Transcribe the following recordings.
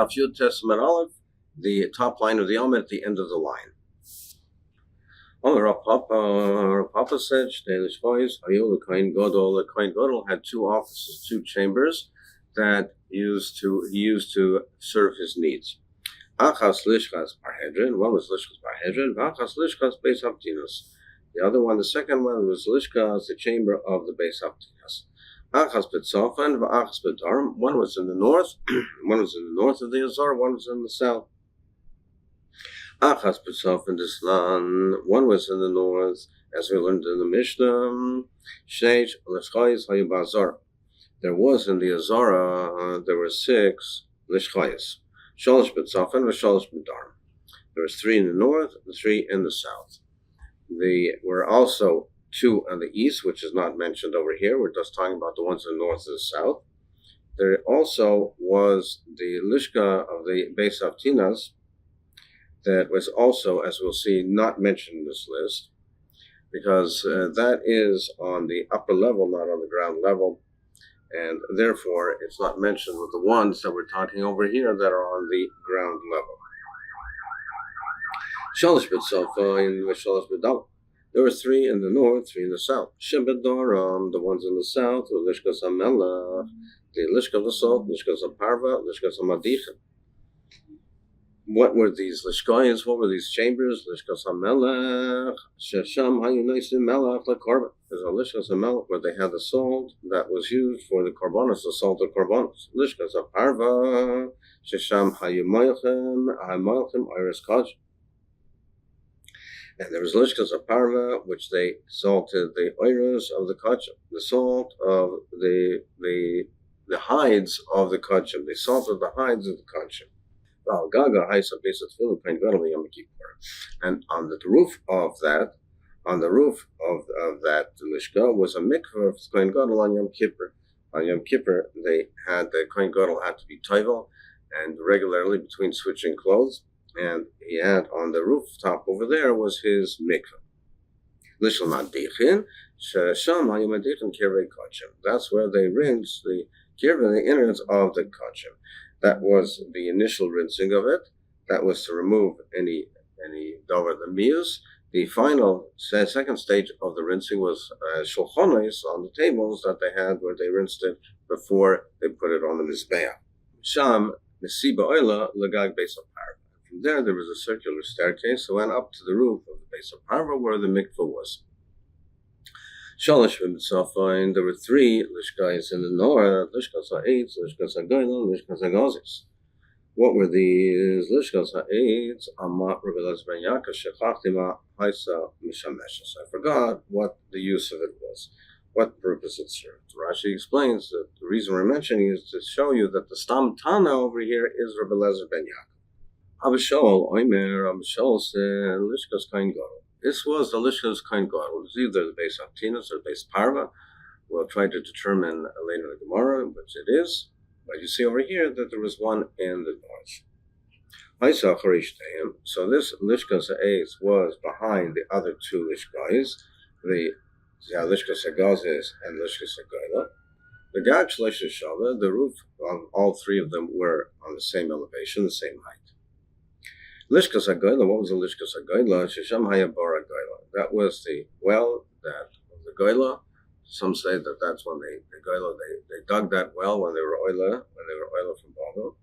Daf Yud Testament Aleph, the top line of the Yom at the end of the line. Rav Papa said, the Kohen Gadol had two offices, two chambers that he used to serve his needs. Achas Lishkas Parhedrin, one was Lishkas Parhedrin, Achas Lishkas Beis Havtinos. The other one, the second one, was Lishkas, the chamber of the Beis Havtinos. Achas Betzofan, Achas Bedarm. One was in the north, one was in the north of the Azar, one was in the south. Achas Betzofan Dislan, one was in the north, as we learned in the Mishnah. Sheish Lishchayis Hayubazar. There was in the Azara, there were 6 Lishchayis. Shalosh Betzofan, Shalosh Bedarm. There was 3 in the north, and 3 in the south. There were also 2 on the east, which is not mentioned over here. We're just talking about the ones in the north and the south. There also was the Lishka of the Beis Havtinas that was also, as we'll see, not mentioned in this list, because that is on the upper level, not on the ground level, and therefore it's not mentioned with the ones that we're talking over here that are on the ground level. Shalosh B'Tzofa in Shalosh B'Dal. There were 3 in the north, 3 in the south. Shebedoram, the ones in the south, were Lishkas HaMelech, the Lishka of the Salt, Lishkas HaParva, Lishkas HaMadichin. What were these Lishkayas? What were these chambers? Lishkas HaMelech, Shesham Hayunaisim Melech LaKorban. There's a Lishkas HaMelech where they had the salt that was used for the Korbanos, the salt of Korbanos. Lishkas HaParva, Shesham Hayumayachim, Iris Kaj. And there was Lishkas HaParva, which they salted the oiros of the kachim, the salt of the hides of the kachim. They salted the hides of the kachim. And on the roof of that, Lishka was a mikveh of Kohen Gadol on Yom Kippur. On Yom Kippur, the Kohen Gadol had to be toivel and regularly between switching clothes. And he had on the rooftop over there was his mikveh. That's where they rinsed the kirva, the innards of the kachim. That was the initial rinsing of it. That was to remove any Dovid the mius. The final second stage of the rinsing was shulchonos on the tables that they had where they rinsed it before they put it on the mizbeach. Sham mesiba oila legag beis HaParva. From there was a circular staircase that went up to the roof of the Beis HaParva where the mikveh was. Shalosh B'Tzofain, there were 3 Lishkayas in the north, Lishkas HaEitz, Lishkas HaGoyla, Lishkas HaGozis. What were these Lishkas HaEitz? Amat Revelas Ben Yaakov Shechachtima Haisa Mishameshes. I forgot what the use of it was, what purpose it served. Rashi explains that the reason we're mentioning is to show you that the Stam Tana over here is Revelas Ben Yaakov. Abishol said, Lishkas Kohen Gadol. This was the Lishkas Kohen Gadol. It was either the Beis Havtinos or the Beis Parva. We'll try to determine later in the Gemara which it is. But you see over here that there was one in the north. So this Lishkas HaEitz was behind the other 2 Lishkayas, the Lishkas HaGozis and Lishkas HaGoyla. The Gag Shlesh Shava, the roof on all 3 of them were on the same elevation, the same height. Lishkas HaGoyla, what was the Lishkas HaGoyla? Shesham Hayabara Goyla. That was the well that of the Goyla. Some say that that's when they dug that well when they were oila from Bavel.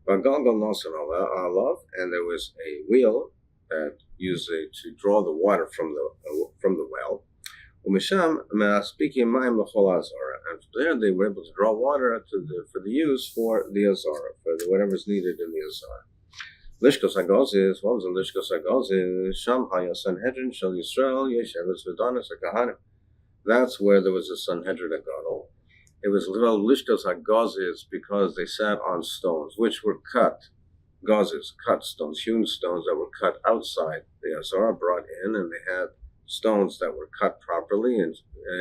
But Galgal Nosan Alav, and there was a wheel that used to draw the water from the well. Umisham speaking Mayim L'chol Azara, and from there they were able to draw water for the use for the Azara, for whatever's needed in the Azara. Lishkas HaGozis, what was the Lishkas HaGozis? Sham Haya Sanhedrin Shel Yisrael Yesheves V'Danas HaKahanim. That's where there was a Sanhedrin HaGadol. It was little Lishkas HaGozis because they sat on stones, which were cut. Gozis, cut stones, hewn stones that were cut outside the Azara, brought in, and they had stones that were cut properly and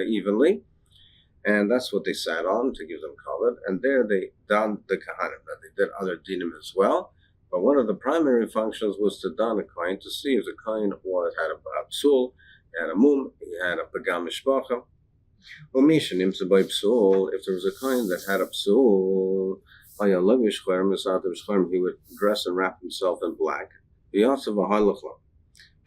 evenly. And that's what they sat on to give them kavod. And there they done the Kahanim. They did other dinim as well. But one of the primary functions was to don a kohen to see if the kohen had a psul, had a mum, he had a pagam mishpacha. If there was a kohen that had a psul, He would dress and wrap himself in black.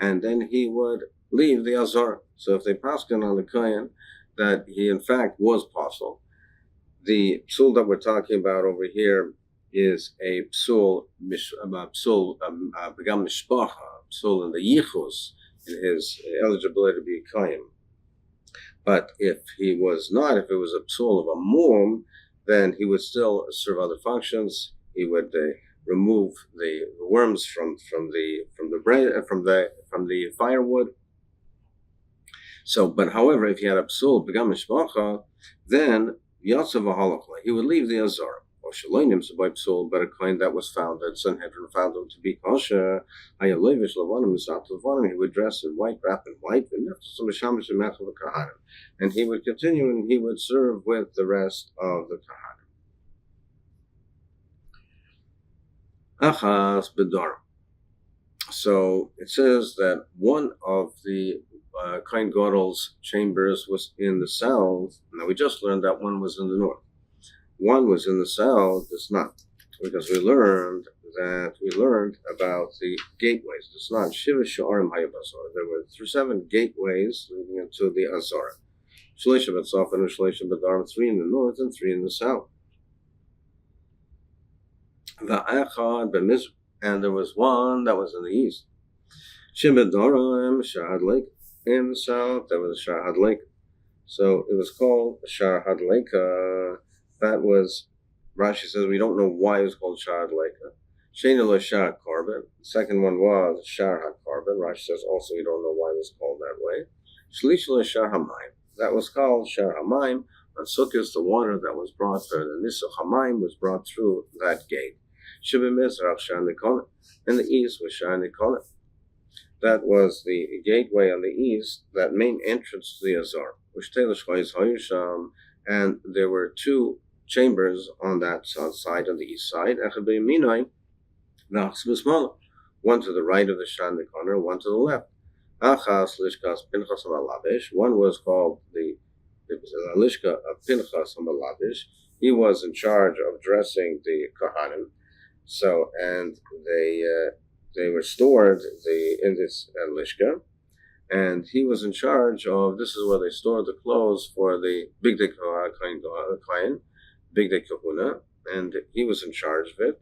And then he would leave the Azor. So if they paskin on the Kohen that he in fact was apostle, the psul that we're talking about over here is a psul begam mishpacha, psul in the yichus, in his eligibility to be a Kohen. But if he was not, if it was a psul of a mum, then he would still serve other functions. He would remove the worms from the firewood. So, but however, if he had a psul begam mishpacha, then yatsav halachla, he would leave the azor. Or shalonim by psul, but a coin that was found that Sanhedrin found him to be kosher. Hayalevish lavanim misat lavanim. He would dress in white, wrap in white, and he would continue and he would serve with the rest of the kahanim. Achas bedar. So it says that one of the Kohen Gadol's chambers was in the south. Now we just learned that one was in the north. One was in the south. It's not, because we learned about the gateways. It's not Shiva Sha'arim Hayabazor. There were 7 gateways leading into the Azor. Shleisha B'Tzaf and Shleisha B'Darim, 3 in the north and 3 in the south. And there was one that was in the east. Shibadarim Shahad Lake. In the south, there was Shahad Lake. So it was called Shahad Lake. That was, Rashi says, we don't know why it was called Shahad Lake. Sheni Lo Shahad Korban. The second one was Shahad Korban. Rashi says also we don't know why it was called that way. Shlish Lo Shah HaMaim. That was called Shah HaMaim. On Sukkot, the water that was brought through the Nisuch HaMaim was brought through that gate. Shibim Mizrach Shah Nikolim. In the east was Shah Nikolim. That was the gateway on the east, that main entrance to the Azor. And there were 2 chambers on that side, on the east side. One to the right of the Shan corner, one to the left. One was called the Lishka of Pinchas HaMalabish. He was in charge of dressing the Kohanim. So, and they were stored in this Lishka, and he was in charge of, this is where they stored the clothes for the Big Day Kohen, Big Day Kahuna, and he was in charge of it,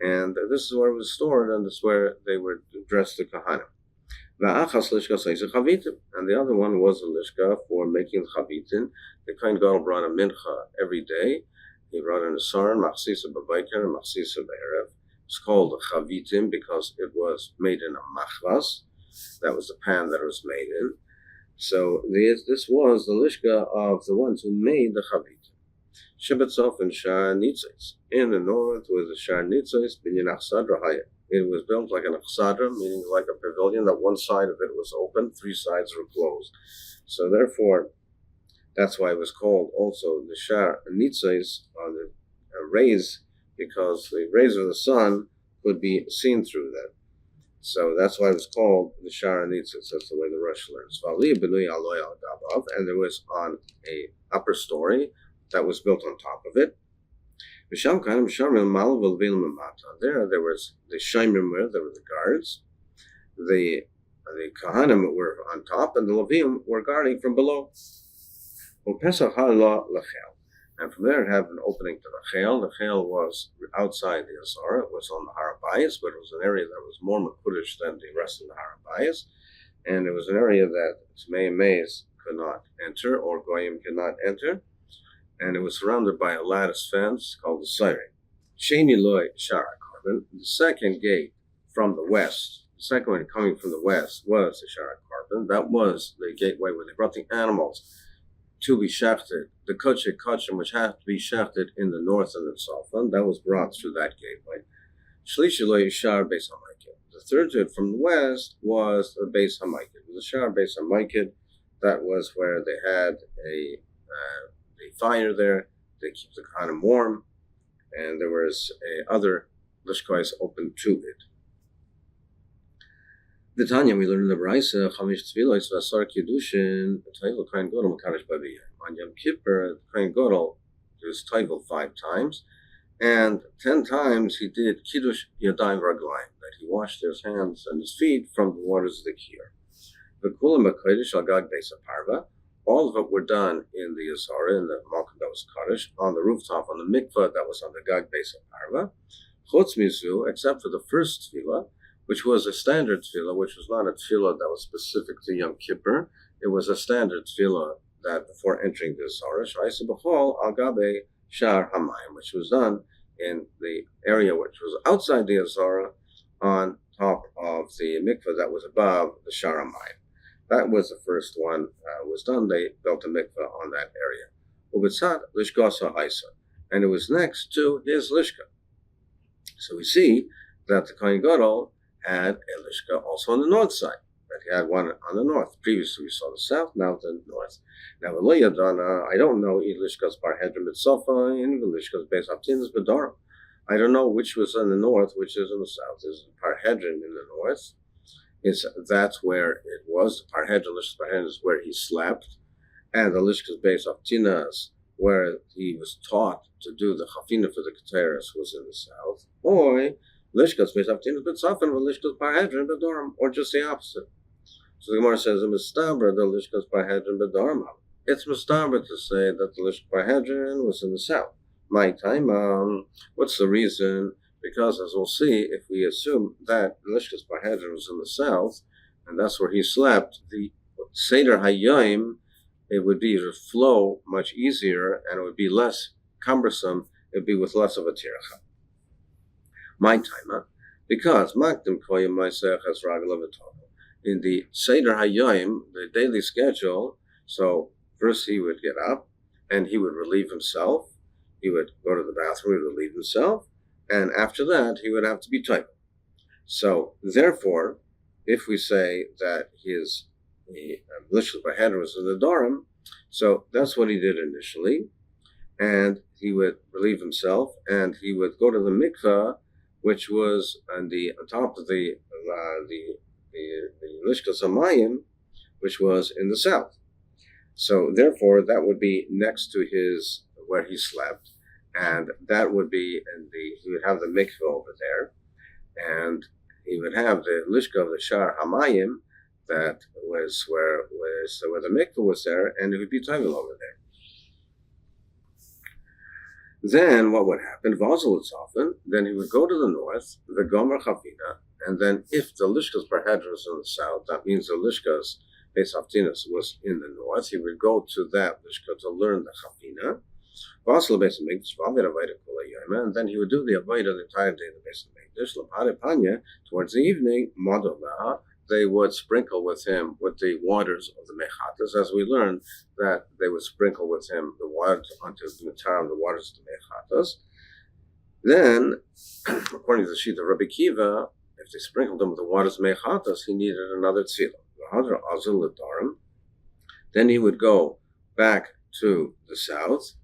and this is where it was stored, and this is where they would dress the Kohanim. And the other one was a Lishka for making chavitin. The Kohen Gadol brought a mincha every day. He brought in a saran, machsisa b'bayker, and machsisa b'erev. It's called a chavitim because it was made in a machvas. That was the pan that it was made in. So this was the lishka of the ones who made the chavitim. Shebetzof and Shar Nitzos. In the north was the Shar Nitzos, binyan achsadra haya. It was built like an achsadra, meaning like a pavilion, that one side of it was open, 3 sides were closed. So therefore, that's why it was called also the Shar Nitzos, on the rays, because the rays of the sun could be seen through that. So that's why it was called the Shara Nitzos. That's the way the Rosh learns. And there was on a upper story that was built on top of it. There was the Shaimim, there were the guards. The Kohanim were on top, and the Levim were guarding from below. And from there it had an opening to the Chel. The Chel was outside the Azor. It was on the Harabayas, but it was an area that was more Mekudesh than the rest of the Harabayas. And it was an area that Tmei Meis could not enter, or Goyim could not enter. And it was surrounded by a lattice fence called the Sire. Sheni Loi Shara Carbon. The second gate from the west, the second one coming from the west, was the Shara Carbon. That was the gateway where they brought the animals to be shechted, the kachim, which had to be shechted in the north and the south, that was brought through that gateway. Shlishi lo yishar beis hamaykin. The third gate from the west was the beis hamaykin. The shar beis hamaykin, that was where they had a fire there. They keep the kohanim warm, and there was other lishkais open to it. The Tanya, we learned in the Baraisa, Chamish Tfilos Vasar Kiddushin, Taival Kohen Gadol Makadosh Baviyah. On Yom Kippur, Kohen Gadol was Taival 5 times, and 10 times he did Kiddush Yadayim Raglayim, that he washed his hands and his feet from the waters of the Kir. V'kulam HaKodesh Al Gag Beis HaParva, all of it were done in the Azara, in the Malkum that was Kaddish, on the rooftop, on the mikvah that was on the Gag Beis HaParva, Chutz Mizu, except for the first tefillah, which was a standard tefillah, which was not a tefillah that was specific to Yom Kippur. It was a standard tefillah that before entering the Azara, Shaisa B'chol Al Gabe Shar Hamayim, which was done in the area which was outside the Azara, on top of the mikvah that was above the Shar Hamayim. That was the first one was done. They built a mikvah on that area. Ubitzat Lishkasa Isa, and it was next to his lishka. So we see that the Kohen Gadol had a lishka also on the north side. That he had one on the north. Previously we saw the south, now the north. Now I don't know lishkas bar hedrim mitzofa in lishkas beis haftinas bedarim. I don't know which was in the north, which is in the south. Is Parhedrin in the north? That's where it was. The Parhedrin, Lishkas Parhedrin is where he slept, and the Lishkas Beis Haftinas, where he was taught to do the Chafina for the Keteris, was in the south. Or Lishkas Beis Haftinas B'tzafin, or Lishkas Parhedrin B'Dorim, or just the opposite. So the Gemara says, Mistabra, the Lishkas Parhedrin B'Dorim. It's Mistabra to say that the Lishkas Parhedrin was in the south. My time, what's the reason? Because, as we'll see, if we assume that Lishkas Parhedrin was in the south, and that's where he slept, the Seder Hayom, it would be to flow much easier, and it would be less cumbersome. It would be with less of a tircha. My time, because Makdim Yomi Masechet Yoma in the Seder Hayom, the daily schedule. So first he would get up, and he would relieve himself. He would go to the bathroom, he would relieve himself. And after that, he would have to be typed. So, therefore, if we say that his Lishkas Parhedrin was in the Dorim, so that's what he did initially. And he would relieve himself, and he would go to the mikvah, which was on top of the Lishkas Hamayim, which was in the south. So, therefore, that would be next to where he slept. And that would be he would have the mikveh over there, and he would have the lishka of the Shar Hamayim, that was where the mikveh was there, and it would be tavil over there. Then what would happen? Vazel then he would go to the north, the Gomer Chafina, and then if the Lishkas Parhedrin was in the south, that means the Lishkas Beis Haftinas was in the north, he would go to that Lishka to learn the Chafina. And then he would do the Avodah the entire day in the Beis Hamikdash. Towards the evening, they would sprinkle with him with the waters of the Mechatas, as we learned that they would sprinkle with him the waters onto the Mitarim, the waters of the Mechatas. Then, according to the sheet of Rabbi Kiva, if they sprinkled him with the waters of Mechatas, he needed another tefillah. Then he would go back to the south,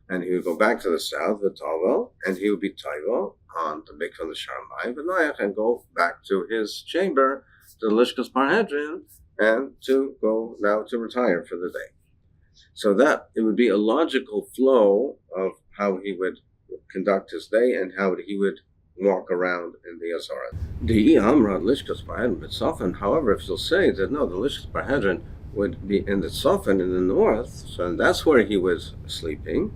and he would go back to the south, V'tavel, and he would be taivel on the mikvah of the Shar Hamayim, V'nayach, and go back to his chamber, to the Lishkas Parhedrin, and to go now to retire for the day. So that it would be a logical flow of how he would conduct his day and how he would walk around in the Azara. The Amrad Lishkas Parhedrin B'tzafin, however, if you'll say that no, the Lishkas Parhedrin would be in the Tzafin in the north, so that's where he was sleeping.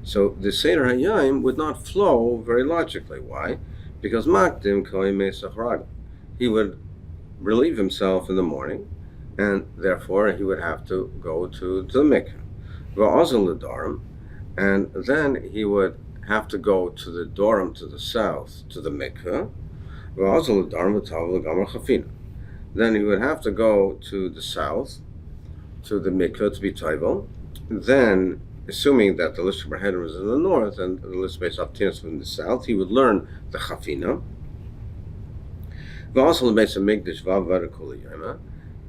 So the Seder Hayom would not flow very logically. Why? Because Makdim Yomi Masechet, he would relieve himself in the morning, and therefore he would have to go to the mikveh. V'azal l'dorim, and then he would have to go to the dorim to the south, to the mikveh. V'azal l'dorim v'tavel l'gamar chafina. Then he would have to go to the south, to the mikveh to be taivel. Then, assuming that the Lishkas Parhedrin was in the north and the Lishkas Beis Haftinas was in the south, he would learn the chafina.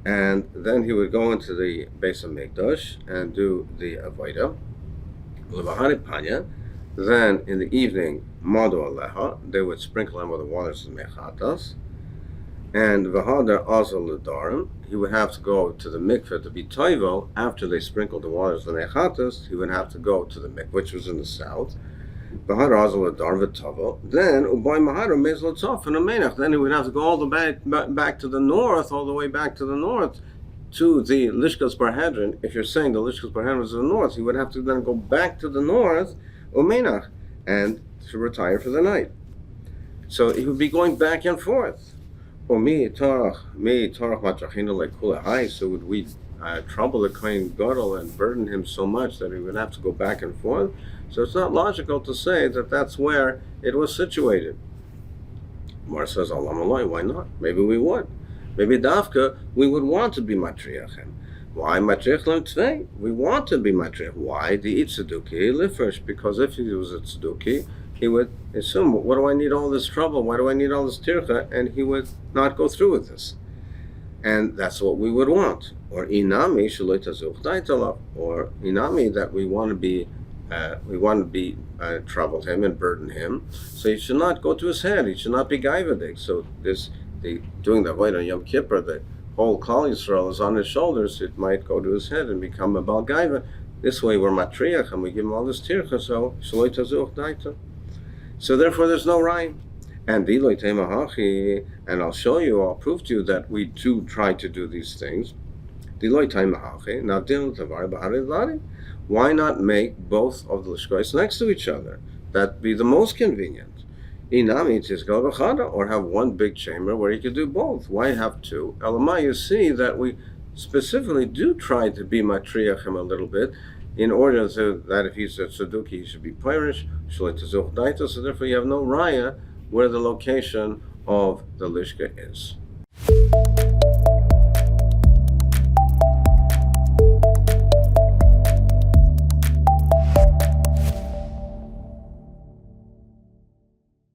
And then he would go into the Beis Hamikdash and do the Avodah. Then in the evening, Madu Aleha, they would sprinkle him with the waters of Mechatas. And V'hadar Azal L'darim, he would have to go to the mikveh to be taivel. After they sprinkled the waters of the Mechatas, he would have to go to the mikveh, which was in the south. then Uboy Mahara Mezlotzof and Amenach. Then he would have to go all the back to the north, all the way back to the north, to the Lishkas Parhadrin. If you're saying the Lishkas Parhadrin was in the north, he would have to then go back to the north, Umenach, and to retire for the night. So he would be going back and forth. So would we trouble the Kohen Gadol and burden him so much that he would have to go back and forth? So it's not logical to say that that's where it was situated. Mar says, Alam Aloi, why not? Maybe we would. Maybe Dafka, we would want to be Matriachem. Why Matriach Lem Tvei? We want to be Matriach. Why? The Itzaduki Lifresh, because if he was a Tzaduki, he would assume, what do I need all this trouble? Why do I need all this tircha? And he would not go through with this. And that's what we would want. Or inami or inami, that we want to be trouble him and burden him. So he should not go to his head. He should not be gaivadik. So doing the void on Yom Kippur, the whole Klal Yisrael is on his shoulders. It might go to his head and become a bal gaiva. This way we're matriach and we give him all this tircha. So shaloi tazuch daita. So therefore there's no rhyme. And I'll show you, I'll prove to you that we do try to do these things. Why not make both of the lishkois next to each other? That'd be the most convenient. Or have one big chamber where you could do both. Why have two? Elamai, you see that we specifically do try to be matriachim a little bit, in order that if he's a tzeduki, he should be pirish, shlit tazuch daita. So therefore, you have no raya where the location of the lishka is.